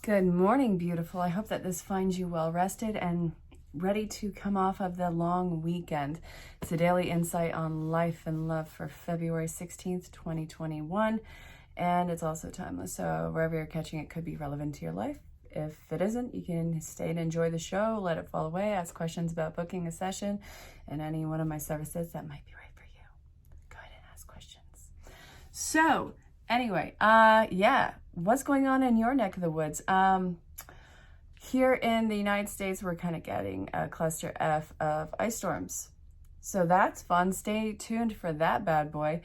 Good morning, beautiful. I hope that this finds you well rested and ready to come off of the long weekend. It's a daily insight on life and love for February 16th, 2021. And it's also timeless. So wherever you're catching it could be relevant to your life. If it isn't, you can stay and enjoy the show, let it fall away, ask questions about booking a session and any one of my services that might be right for you. Go ahead and ask questions. So anyway, what's going on in your neck of the woods? Here in the United States, we're kind of getting a cluster F of ice storms. So that's fun. Stay tuned for that bad boy.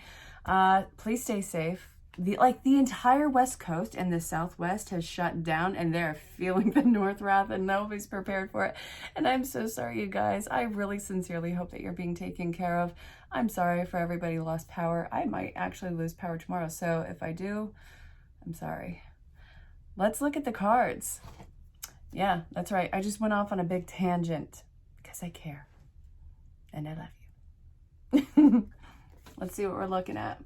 Please stay safe. The entire West Coast and the Southwest has shut down, and they're feeling the North wrath, and nobody's prepared for it. And I'm so sorry, you guys. I really sincerely hope that you're being taken care of. I'm sorry for everybody who lost power. I might actually lose power tomorrow. So if I do, I'm sorry. Let's look at the cards. Yeah, that's right. I just went off on a big tangent because I care and I love you. Let's see what we're looking at.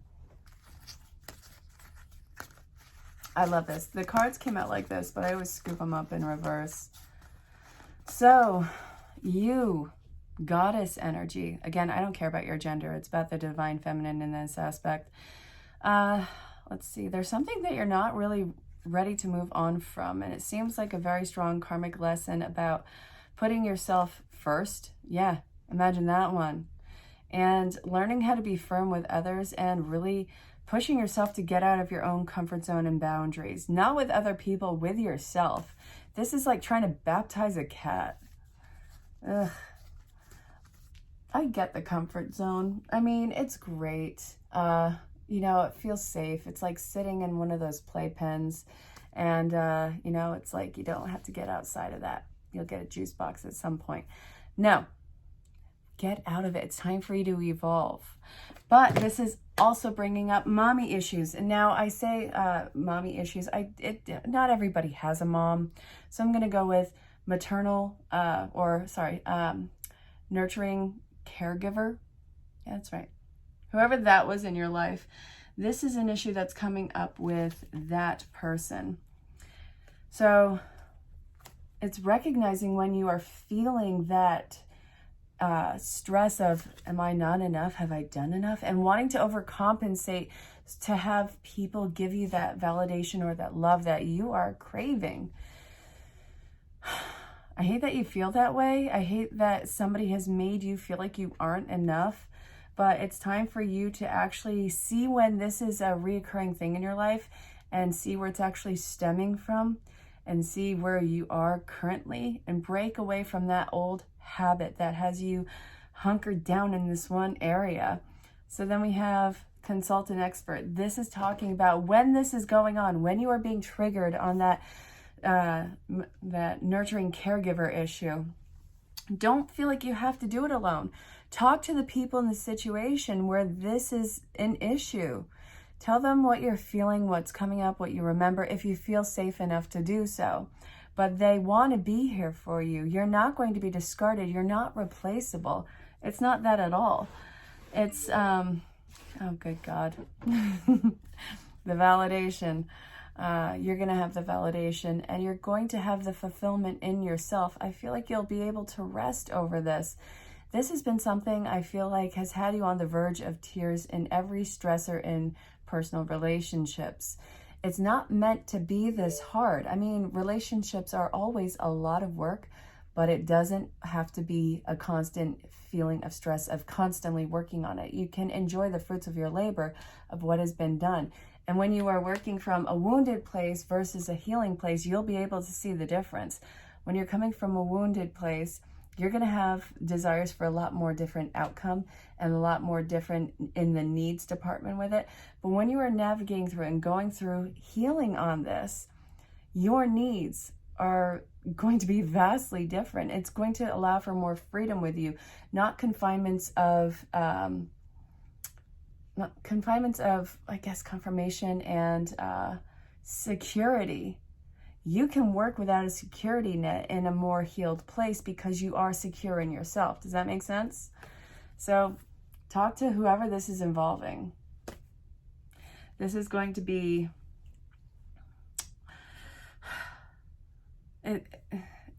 I love this. The cards came out like this, but I always scoop them up in reverse. So, you, goddess energy. Again, I don't care about your gender. It's about the divine feminine in this aspect. Let's see. There's something that you're not really ready to move on from, and it seems like a very strong karmic lesson about putting yourself first. Yeah, imagine that one. And learning how to be firm with others and really pushing yourself to get out of your own comfort zone and boundaries, not with other people, with yourself. This is like trying to baptize a cat. Ugh. I get the comfort zone. I mean, it's great. It feels safe. It's like sitting in one of those playpens and, it's like you don't have to get outside of that. You'll get a juice box at some point. No, get out of it. It's time for you to evolve. But this is also bringing up mommy issues. And now I say mommy issues. Not everybody has a mom. So I'm going to go with maternal, nurturing caregiver. Yeah, that's right. Whoever that was in your life, this is an issue that's coming up with that person. So it's recognizing when you are feeling that stress of, am I not enough? Have I done enough? And wanting to overcompensate to have people give you that validation or that love that you are craving. I hate that you feel that way. I hate that somebody has made you feel like you aren't enough. But it's time for you to actually see when this is a reoccurring thing in your life and see where it's actually stemming from and see where you are currently and break away from that old habit that has you hunkered down in this one area. So then we have consult an expert. This is talking about when this is going on, when you are being triggered on that nurturing caregiver issue. Don't feel like you have to do it alone. Talk to the people in the situation where this is an issue. Tell them what you're feeling, what's coming up, what you remember, if you feel safe enough to do so. But they want to be here for you. You're not going to be discarded. You're not replaceable. It's not that at all. It's, oh, good God. The validation. You're going to have the validation and you're going to have the fulfillment in yourself. I feel like you'll be able to rest over this. This has been something I feel like has had you on the verge of tears in every stressor in personal relationships. It's not meant to be this hard. I mean, relationships are always a lot of work, but it doesn't have to be a constant feeling of stress of constantly working on it. You can enjoy the fruits of your labor of what has been done. And when you are working from a wounded place versus a healing place, you'll be able to see the difference. When you're coming from a wounded place, you're going to have desires for a lot more different outcome and a lot more different in the needs department with it. But when you are navigating through and going through healing on this, your needs are going to be vastly different. It's going to allow for more freedom with you, not confinements of, confirmation and security. You can work without a security net in a more healed place because you are secure in yourself. Does that make sense? So talk to whoever this is involving. This is going to be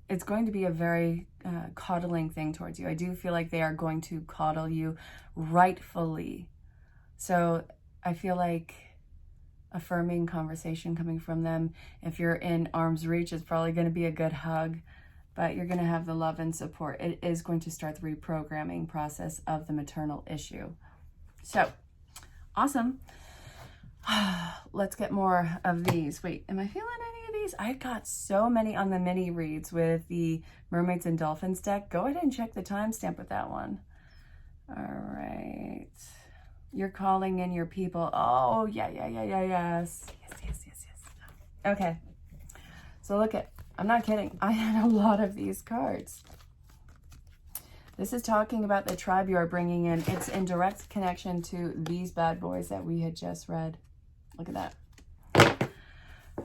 it's going to be a very coddling thing towards you. I do feel like they are going to coddle you rightfully. So I feel like affirming conversation coming from them. If you're in arm's reach, it's probably going to be a good hug, but you're going to have the love and support. It is going to start the reprogramming process of the maternal issue. So, awesome. Let's get more of these. Wait, am I feeling any of these? I got so many on the mini reads with the Mermaids and Dolphins deck. Go ahead and check the timestamp with that one. All right. You're calling in your people. Oh, yes. Okay. So look at, I'm not kidding. I had a lot of these cards. This is talking about the tribe you are bringing in. It's in direct connection to these bad boys that we had just read. Look at that.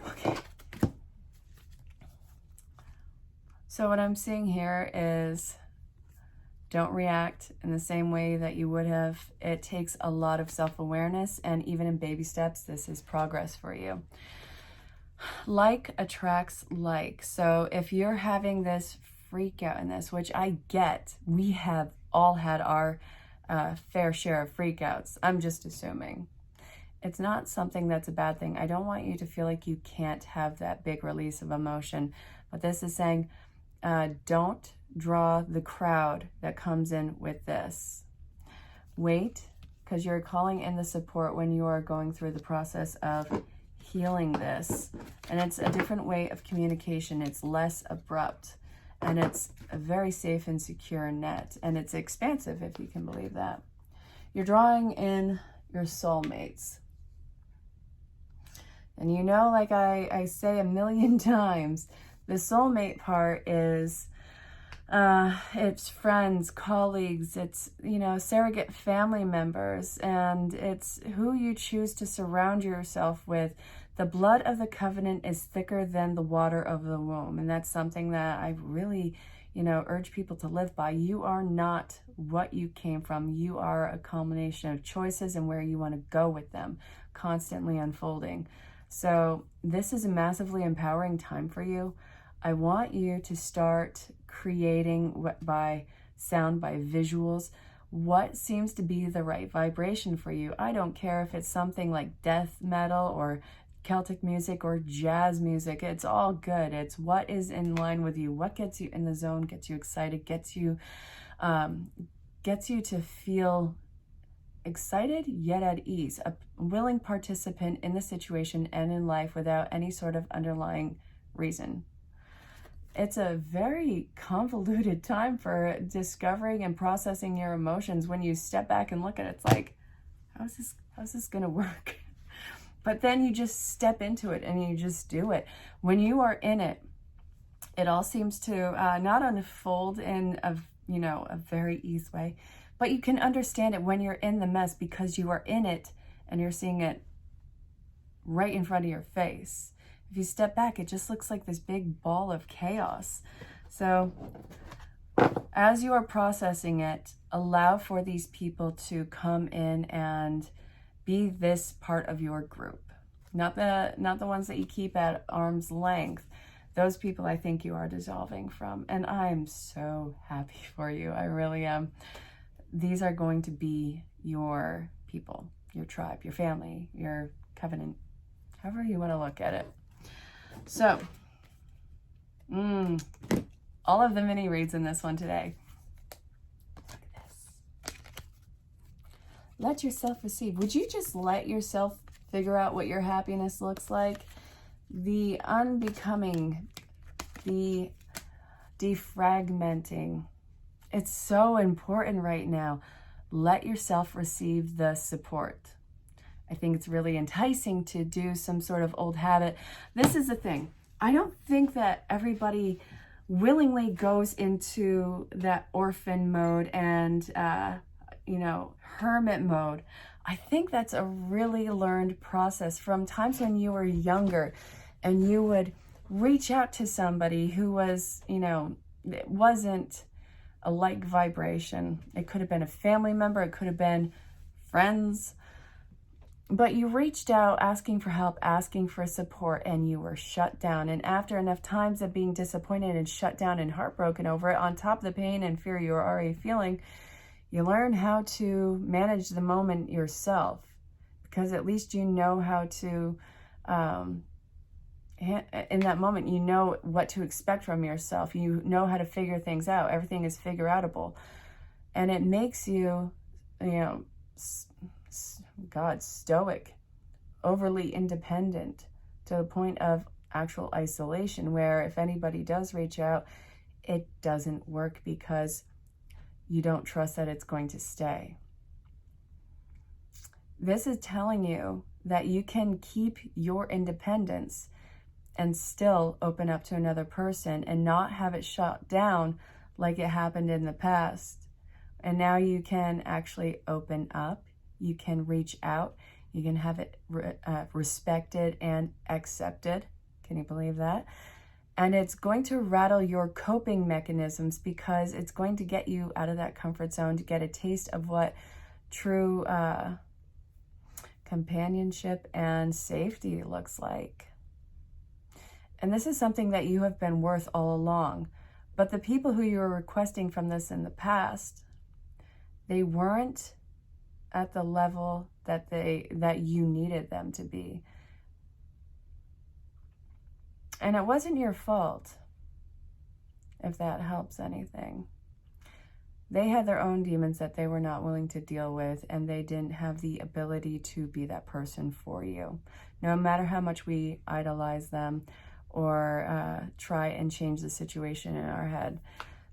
Okay. So what I'm seeing here is don't react in the same way that you would have. It takes a lot of self-awareness, and even in baby steps, this is progress for you. Like attracts like. So if you're having this freak out in this, which I get, we have all had our fair share of freakouts. I'm just assuming. It's not something that's a bad thing. I don't want you to feel like you can't have that big release of emotion. But this is saying, don't draw the crowd that comes in with this. Wait, because you're calling in the support when you are going through the process of healing this. And it's a different way of communication. It's less abrupt. And it's a very safe and secure net. And it's expansive, if you can believe that. You're drawing in your soulmates. And you know, like I say a million times, the soulmate part is it's friends, colleagues, it's, you know, surrogate family members, and it's who you choose to surround yourself with. The blood of the covenant is thicker than the water of the womb. And that's something that I really, you know, urge people to live by. You are not what you came from. You are a culmination of choices and where you want to go with them, constantly unfolding. So this is a massively empowering time for you. I want you to start creating by sound, by visuals, what seems to be the right vibration for you. I don't care if it's something like death metal or Celtic music or jazz music. It's all good. It's what is in line with you, what gets you in the zone, gets you excited, gets you to feel excited yet at ease, a willing participant in the situation and in life without any sort of underlying reason. It's a very convoluted time for discovering and processing your emotions. When you step back and look at it, it's like, how's this gonna work? But then you just step into it and you just do it. When you are in it, it all seems to not unfold in a very easy way, but you can understand it when you're in the mess because you are in it and you're seeing it right in front of your face. If you step back, it just looks like this big ball of chaos. So as you are processing it, allow for these people to come in and be this part of your group. Not the ones that you keep at arm's length. Those people I think you are dissolving from. And I'm so happy for you. I really am. These are going to be your people, your tribe, your family, your covenant, however you want to look at it. So, all of the mini reads in this one today. Look at this. Let yourself receive. Would you just let yourself figure out what your happiness looks like? The unbecoming, the defragmenting. It's so important right now. Let yourself receive the support. I think it's really enticing to do some sort of old habit. This is the thing. I don't think that everybody willingly goes into that orphan mode and, hermit mode. I think that's a really learned process from times when you were younger and you would reach out to somebody who was, it wasn't a like vibration. It could have been a family member. It could have been friends. But you reached out asking for help, asking for support, and you were shut down. And after enough times of being disappointed and shut down and heartbroken over it, on top of the pain and fear you're already feeling, you learn how to manage the moment yourself, because at least you know how to, in that moment, you know what to expect from yourself. You know how to figure things out. Everything is figure outable. And it makes you, stoic, overly independent, to the point of actual isolation, where if anybody does reach out, it doesn't work because you don't trust that it's going to stay. This is telling you that you can keep your independence and still open up to another person and not have it shut down like it happened in the past. And now you can actually open up, you can reach out, you can have it respected and accepted. Can you believe that? And it's going to rattle your coping mechanisms, because it's going to get you out of that comfort zone to get a taste of what true companionship and safety looks like. And this is something that you have been worth all along. But the people who you were requesting from this in the past, they weren't at the level that you needed them to be. And it wasn't your fault, if that helps anything. They had their own demons that they were not willing to deal with, and they didn't have the ability to be that person for you. No matter how much we idolize them or try and change the situation in our head.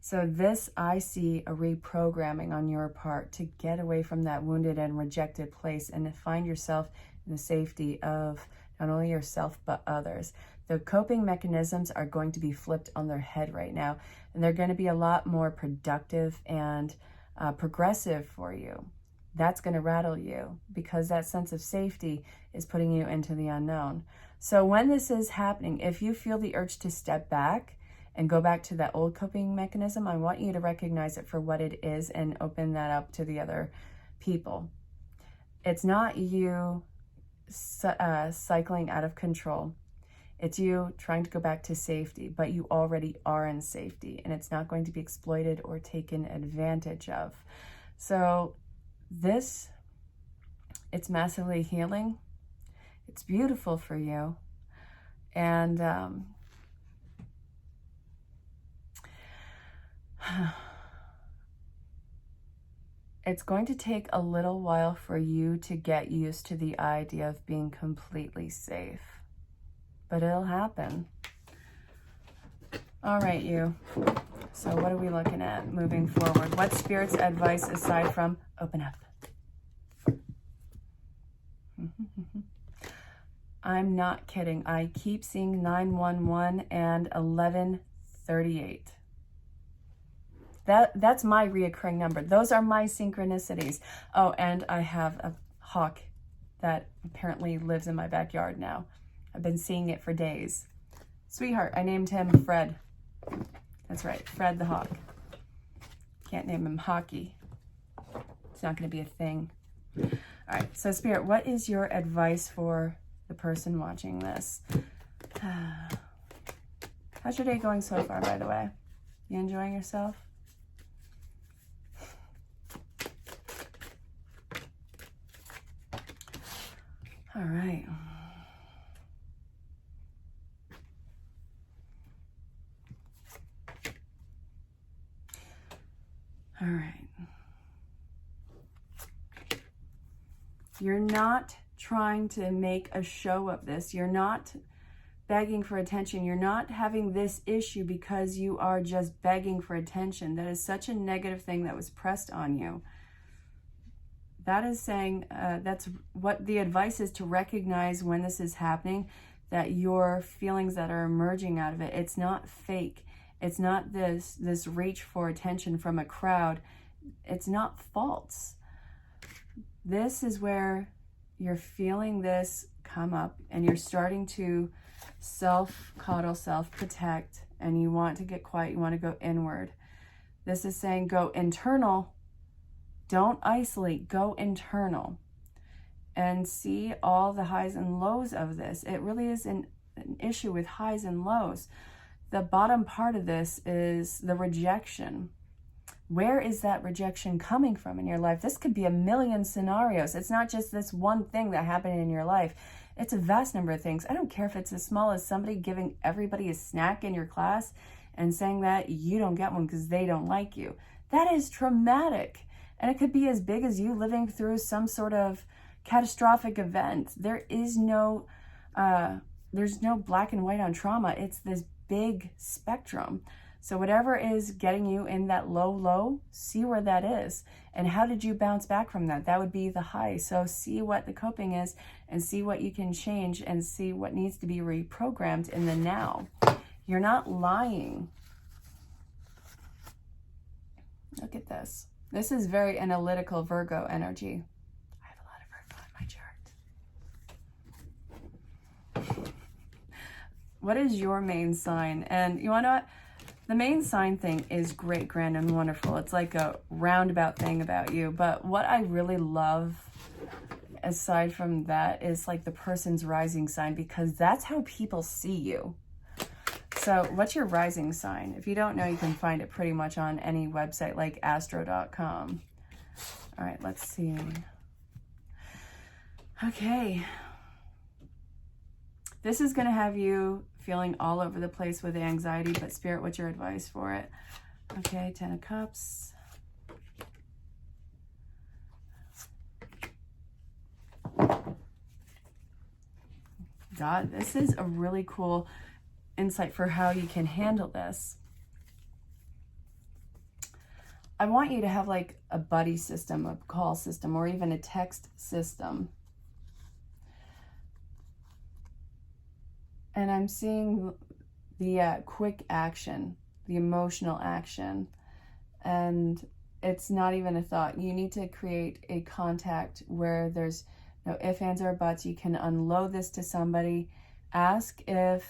So this, I see a reprogramming on your part to get away from that wounded and rejected place and to find yourself in the safety of not only yourself, but others. The coping mechanisms are going to be flipped on their head right now, and they're going to be a lot more productive and progressive for you. That's going to rattle you, because that sense of safety is putting you into the unknown. So when this is happening, if you feel the urge to step back and go back to that old coping mechanism, I want you to recognize it for what it is and open that up to the other people. It's not you cycling out of control. It's you trying to go back to safety, but you already are in safety, and it's not going to be exploited or taken advantage of. So this, it's massively healing. It's beautiful for you. And it's going to take a little while for you to get used to the idea of being completely safe. But it'll happen. All right, you. So what are we looking at moving forward? What's Spirit's advice aside from open up? I'm not kidding. I keep seeing 911 and 1138. That's my reoccurring number. Those are my synchronicities. Oh, and I have a hawk that apparently lives in my backyard now. I've been seeing it for days. Sweetheart, I named him Fred. That's right, Fred the Hawk. Can't name him Hockey. It's not going to be a thing. All right, so Spirit, what is your advice for the person watching this? How's your day going so far, by the way? You enjoying yourself? All right. All right. You're not trying to make a show of this. You're not begging for attention. You're not having this issue because you are just begging for attention. That is such a negative thing that was pressed on you. That is saying, that's what the advice is, to recognize when this is happening, that your feelings that are emerging out of it, it's not fake. It's not this reach for attention from a crowd. It's not false. This is where you're feeling this come up and you're starting to self-coddle, self-protect, and you want to get quiet. You want to go inward. This is saying go internal. Don't isolate. Go internal. and see all the highs and lows of this. It really is an issue with highs and lows. The bottom part of this is the rejection. Where is that rejection coming from in your life? This could be a million scenarios. It's not just this one thing that happened in your life. It's a vast number of things. I don't care if it's as small as somebody giving everybody a snack in your class and saying that you don't get one because they don't like you. That is traumatic. And it could be as big as you living through some sort of catastrophic event. There's no black and white on trauma. It's this big spectrum. So whatever is getting you in that low, see where that is. And how did you bounce back from that? That would be the high. So see what the coping is and see what you can change and see what needs to be reprogrammed in the now. You're not lying. Look at this. This is very analytical Virgo energy. I have a lot of Virgo in my chart. What is your main sign? And you want to know what? The main sign thing is great, grand, and wonderful. It's like a roundabout thing about you. But what I really love, aside from that, is like the person's rising sign, because that's how people see you. So what's your rising sign? If you don't know, you can find it pretty much on any website like astro.com. All right, let's see. Okay. This is going to have you feeling all over the place with anxiety, but Spirit, what's your advice for it? Okay, 10 of Cups. God, this is a really cool insight for how you can handle this. I want you to have like a buddy system, a call system, or even a text system. And I'm seeing the quick action, the emotional action, and it's not even a thought. You need to create a contact where there's no ifs, ands, or buts. You can unload this to somebody. Ask if,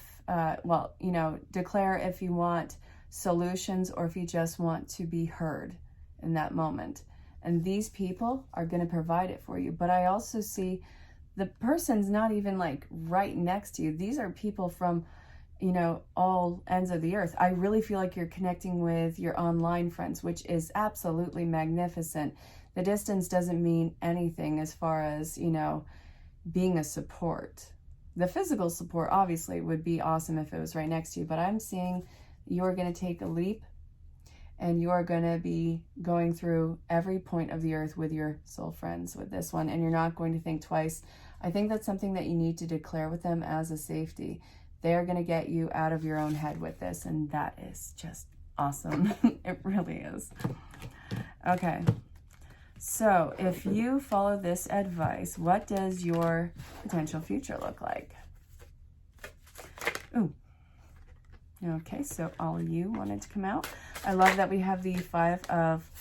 declare if you want solutions or if you just want to be heard in that moment. And these people are going to provide it for you. But I also see the person's not even like right next to you. These are people from, all ends of the earth. I really feel like you're connecting with your online friends, which is absolutely magnificent. The distance doesn't mean anything as far as, being a support. The physical support obviously would be awesome if it was right next to you, but I'm seeing you're going to take a leap and you're going to be going through every point of the earth with your soul friends with this one, and you're not going to think twice. I think that's something that you need to declare with them as a safety. They're going to get you out of your own head with this, and that is just awesome. It really is. Okay. So if you follow this advice, what does your potential future look like? Ooh. Okay, so all of you wanted to come out. I love that we have the 5 of...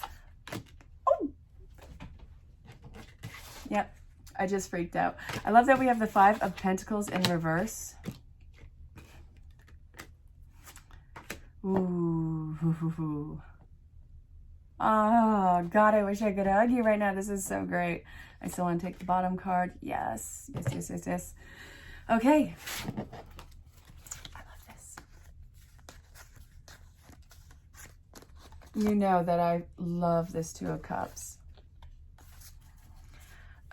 Oh! Yep, I just freaked out. I love that we have the 5 of Pentacles in reverse. Ooh. Oh, God, I wish I could hug you right now. This is so great. I still want to take the bottom card. Yes. Okay. I love this. You know that I love this 2 of Cups.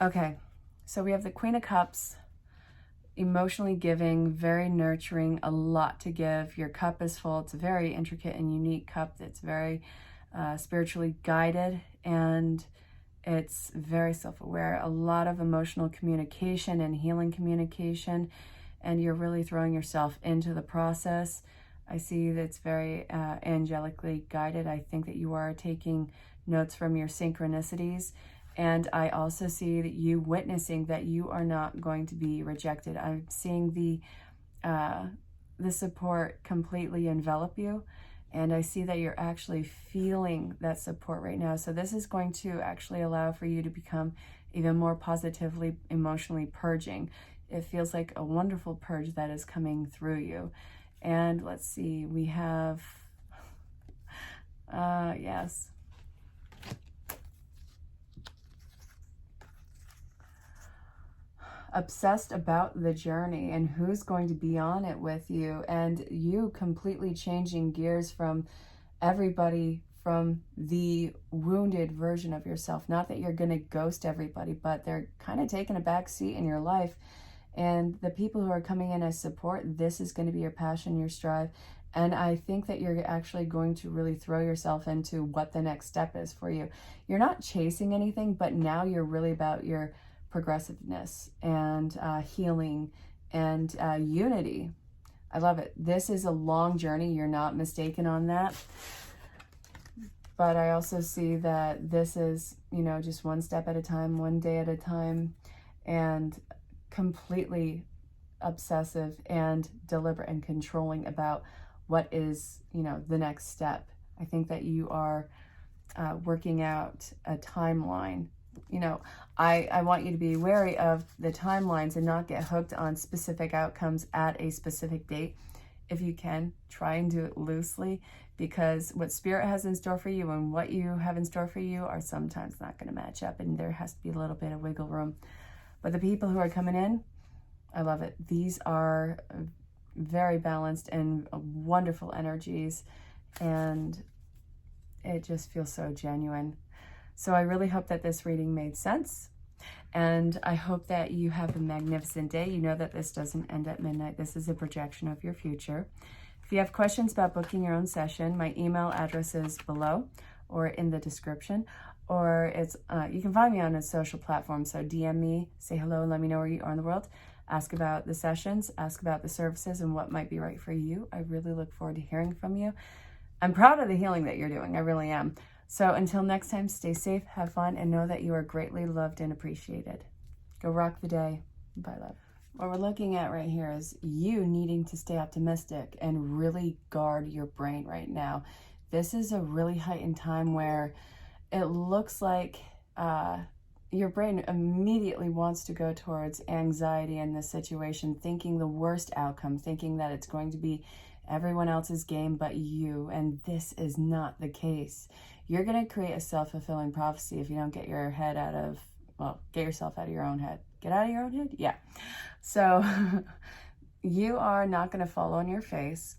Okay. So we have the Queen of Cups, emotionally giving, very nurturing, a lot to give. Your cup is full. It's a very intricate and unique cup that's very spiritually guided, and it's very self-aware. A lot of emotional communication and healing communication, and you're really throwing yourself into the process. I see that it's very angelically guided. I think that you are taking notes from your synchronicities, and I also see that you witnessing that you are not going to be rejected. I'm seeing the support completely envelop you. And I see that you're actually feeling that support right now. So this is going to actually allow for you to become even more positively, emotionally purging. It feels like a wonderful purge that is coming through you. And let's see, we have, yes. obsessed about the journey and who's going to be on it with you, and you completely changing gears from everybody, from the wounded version of yourself. Not that you're going to ghost everybody, but they're kind of taking a back seat in your life. And the people who are coming in as support, this is going to be your passion, your strive. And I think that you're actually going to really throw yourself into what the next step is for you. You're not chasing anything, but now you're really about your progressiveness and healing and unity. I love it. This is a long journey. You're not mistaken on that. But I also see that this is, you know, just one step at a time, one day at a time, and completely obsessive and deliberate and controlling about what is, you know, the next step. I think that you are working out a timeline. You know, I want you to be wary of the timelines and not get hooked on specific outcomes at a specific date. If you can, try and do it loosely, because what Spirit has in store for you and what you have in store for you are sometimes not going to match up, and there has to be a little bit of wiggle room. But the people who are coming in, I love it. These are very balanced and wonderful energies, and it just feels so genuine. So I really hope that this reading made sense, and I hope that you have a magnificent day. You know that this doesn't end at midnight. This is a projection of your future. If you have questions about booking your own session, my email address is below or in the description, or it's you can find me on a social platform. So DM me, say hello, and let me know where you are in the world. Ask about the sessions, ask about the services and what might be right for you. I really look forward to hearing from you. I'm proud of the healing that you're doing. I really am. So until next time, stay safe, have fun, and know that you are greatly loved and appreciated. Go rock the day. Bye, love. What we're looking at right here is you needing to stay optimistic and really guard your brain right now. This is a really heightened time where it looks like your brain immediately wants to go towards anxiety in this situation, thinking the worst outcome, thinking that it's going to be everyone else's game but you, and this is not the case. You're going to create a self-fulfilling prophecy if you don't get your head out of, well, get yourself out of your own head. Get out of your own head? Yeah. So you are not going to fall on your face.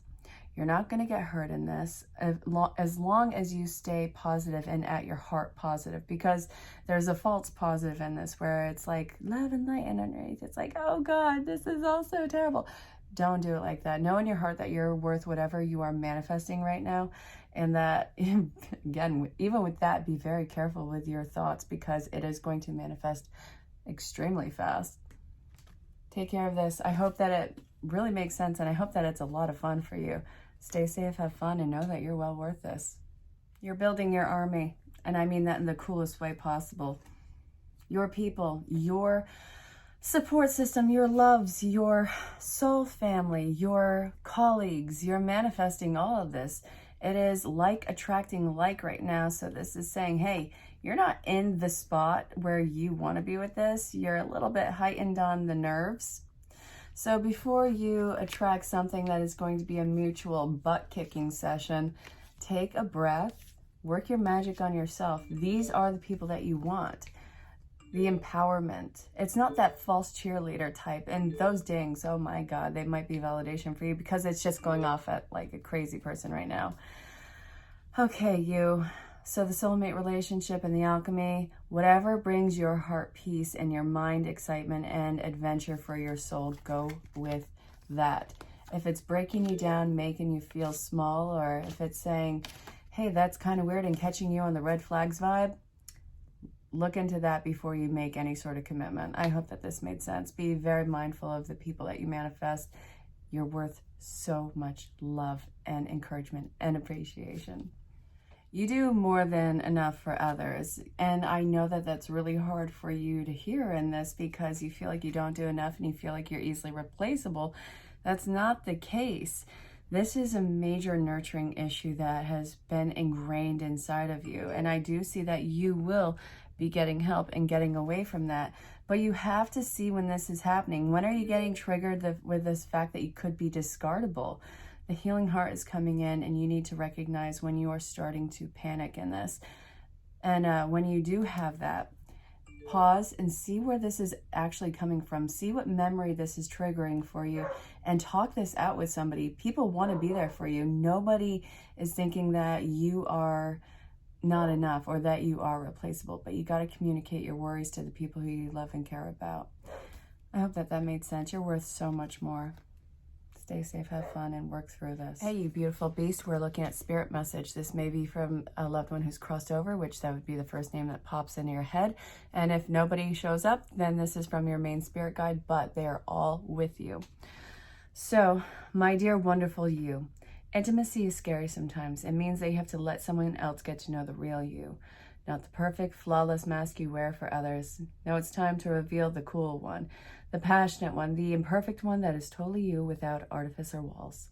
You're not going to get hurt in this as long as you stay positive and at your heart positive, because there's a false positive in this where it's like love and light, and underneath it's like, oh God, this is all so terrible. Don't do it like that. Know in your heart that you're worth whatever you are manifesting right now, and that, again, even with that, be very careful with your thoughts, because it is going to manifest extremely fast. Take care of this. I hope that it really makes sense, and I hope that it's a lot of fun for you. Stay safe, have fun, and know that you're well worth this. You're building your army, and I mean that in the coolest way possible. Your people, your support system, your loves, your soul family, your colleagues, you're manifesting all of this. It is like attracting like right now. So this is saying, hey, you're not in the spot where you want to be with this. You're a little bit heightened on the nerves. So before you attract something that is going to be a mutual butt-kicking session, take a breath, work your magic on yourself. These are the people that you want. The empowerment. It's not that false cheerleader type. And those dings, oh my God, they might be validation for you, because it's just going off at like a crazy person right now. Okay, you. So the soulmate relationship and the alchemy, whatever brings your heart peace and your mind excitement and adventure for your soul, go with that. If it's breaking you down, making you feel small, or if it's saying, hey, that's kind of weird, and catching you on the red flags vibe, look into that before you make any sort of commitment. I hope that this made sense. Be very mindful of the people that you manifest. You're worth so much love and encouragement and appreciation. You do more than enough for others. And I know that that's really hard for you to hear in this, because you feel like you don't do enough and you feel like you're easily replaceable. That's not the case. This is a major nurturing issue that has been ingrained inside of you. And I do see that you will be getting help and getting away from that. But you have to see when this is happening. When are you getting triggered with this fact that you could be discardable? The healing heart is coming in, and you need to recognize when you are starting to panic in this. And when you do have that, pause and see where this is actually coming from. See what memory this is triggering for you and talk this out with somebody. People want to be there for you. Nobody is thinking that you are not enough or that you are replaceable, but you got to communicate your worries to the people who you love and care about. I hope that made sense. You're worth so much more. Stay safe, have fun, and work through this. Hey, you beautiful beast. We're looking at spirit message. This may be from a loved one who's crossed over, which that would be the first name that pops into your head. And if nobody shows up, then this is from your main spirit guide, but they are all with you. So, my dear, wonderful you, intimacy is scary sometimes. It means that you have to let someone else get to know the real you, not the perfect, flawless mask you wear for others. No, it's time to reveal the cool one, the passionate one, the imperfect one that is totally you without artifice or walls.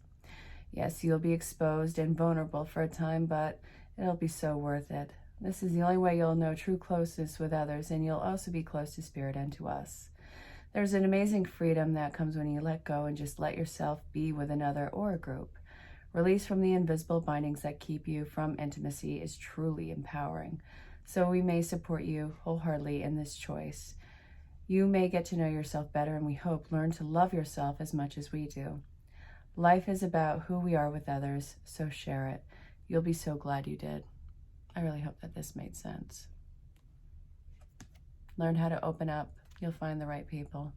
Yes, you'll be exposed and vulnerable for a time, but it'll be so worth it. This is the only way you'll know true closeness with others, and you'll also be close to spirit and to us. There's an amazing freedom that comes when you let go and just let yourself be with another or a group. Release from the invisible bindings that keep you from intimacy is truly empowering. So we may support you wholeheartedly in this choice. You may get to know yourself better, and we hope learn to love yourself as much as we do. Life is about who we are with others, so share it. You'll be so glad you did. I really hope that this made sense. Learn how to open up. You'll find the right people.